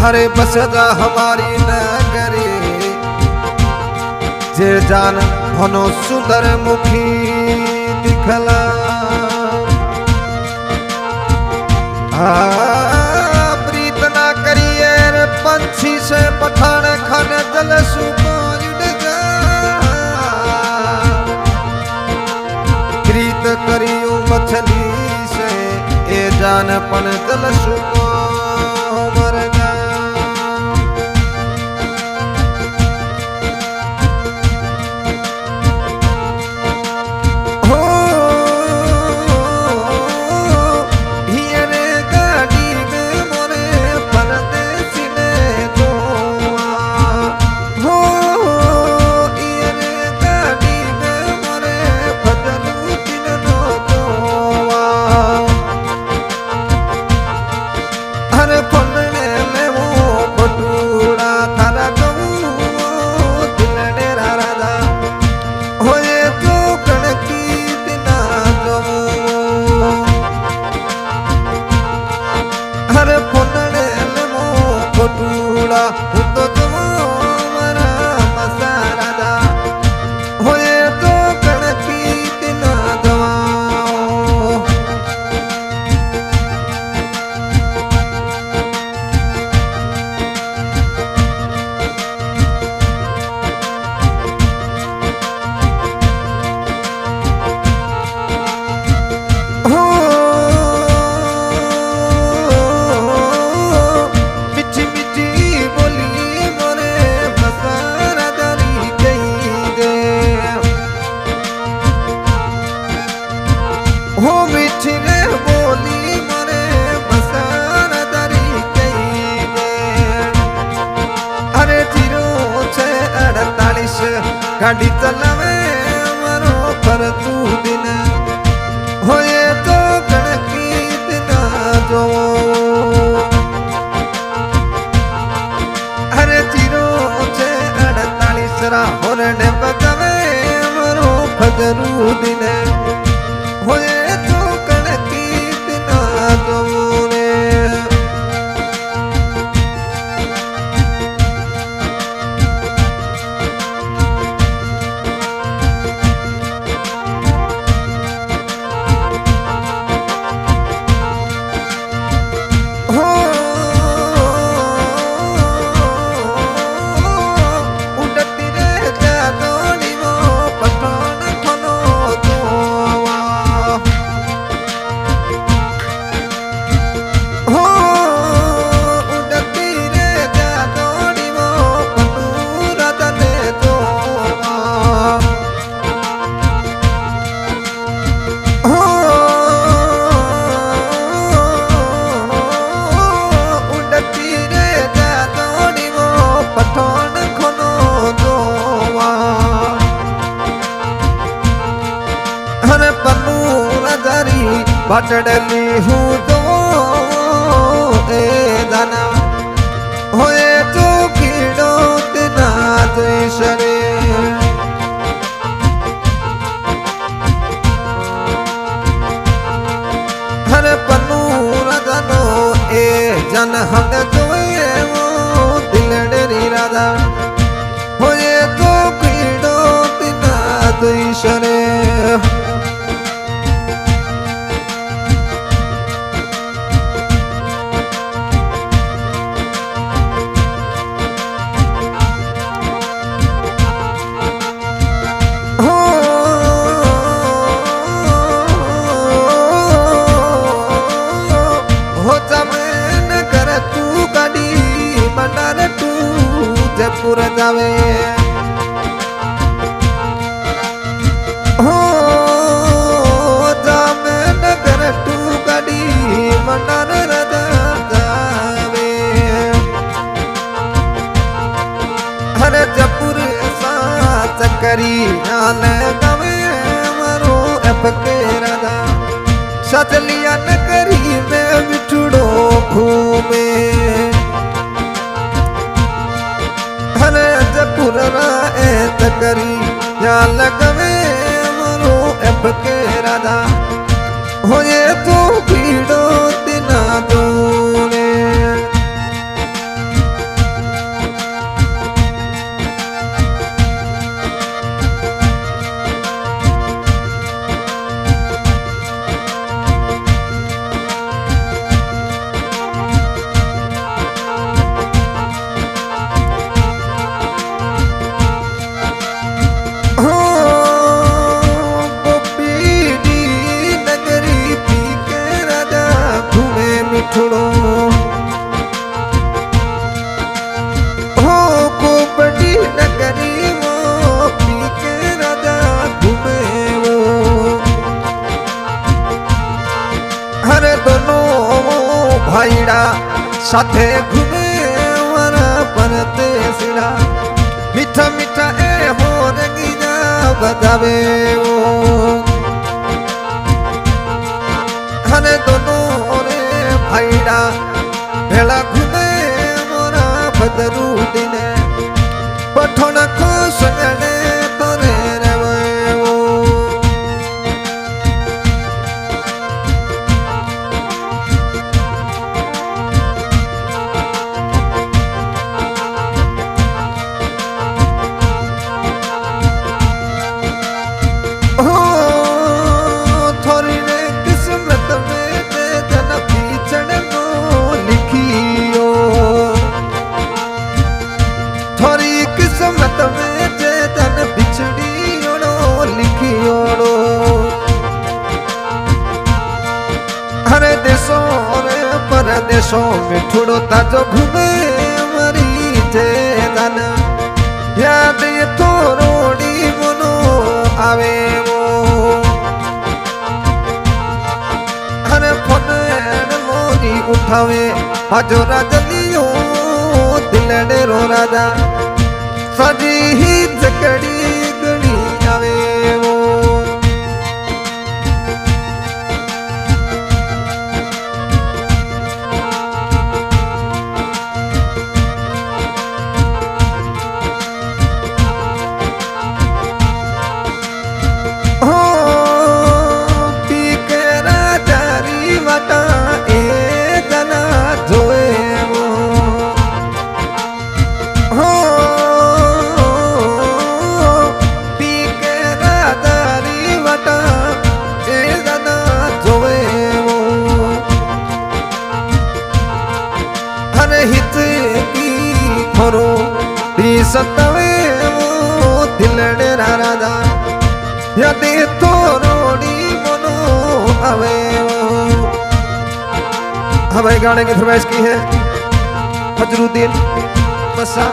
हरे बस जा हमारी नगरी जे जान भनो सुंदर मुखी दिखला प्रीत ना करिए रे पंछी से पठान खान जल प्रीत करियो मछली से ए जान पन जल मर जा गाड़ी चलावे मरो पर तू दिन होए तो कणकी दिन जो अरे जीरो छे 48 रा होरने बजावे मरो फजरू दिन होए तो कणकी दिन जो बाटडली हूँ तो ए दाना होए तो कीड़ो तिना तो शरे हर पन्नू राजानो ए जन हंग जोए वो दिलडरी राजा होए तो कीड़ो तिना तो शरे जयपुर जावे हो जाने गवे मारो एपके राजा सजलिया नगरी में बिछड़ो घूमे हरे जपुरा ए तकरी या लगवे मारो एपके राजा हो ये तो पीड़ो दिना दूने मिठड़ो हो को बड़ी नगरी वो पी के राजा घूमे वो हर दोनों भाईड़ा साथे घूमे वरा परते सिरा मीठा मीठा ए हो रंगीना बजावे वो हर दोनों भाईड़ा भेला घूमे मोरा भदरू दिने पठन को संगने तोरे रे वो थोड़ी ने किस्मत में दे जना थोड़ी किस्मत में चेतन बिछड़ी ओड़ो लिखी ओड़ो हरे देशों रे परदेशों में ठुड़ो ताजो घूमे मरी चेतन याद ये तो रोड़ी मनो आवे वो हरे फोन मोनी उठावे हाजो राजलियो दिलड़े रो राजा सजी ही जकड़ी गड़ी आवे वो हो पी के राजा री वाटा ए जना जोए हित की खोरो सतवे वो दिलड़े राजा यदि तो रोड़ी मनो आवे हमारे गाने की फरमाइश की है फजरुद्दीन मस्सा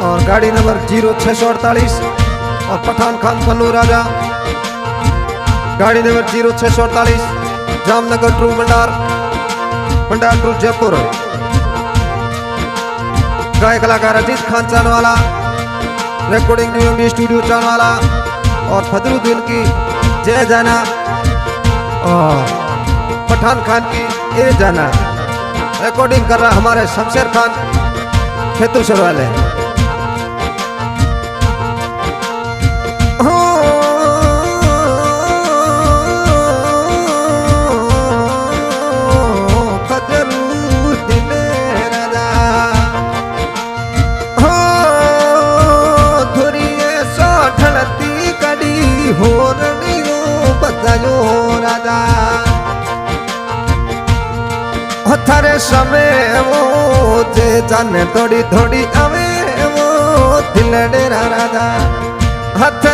और गाड़ी नंबर 0648 और पठान खान पन्नू राजा गाड़ी नंबर 0648 जामनगर ट्रू भंडार ट्रू जयपुर गायक कलाकार Aziz Khan Chanwala recording new MD studio Chanwala और फजरुद्दीन की जय जाना और पठान खान की ए जाना रिकॉर्डिंग कर रहा हमारे शमशेर खान खेतुसर वाले थारे समय वो जे जाने थोड़ी थोड़ी आवे वो दिलड़े राजा हाथ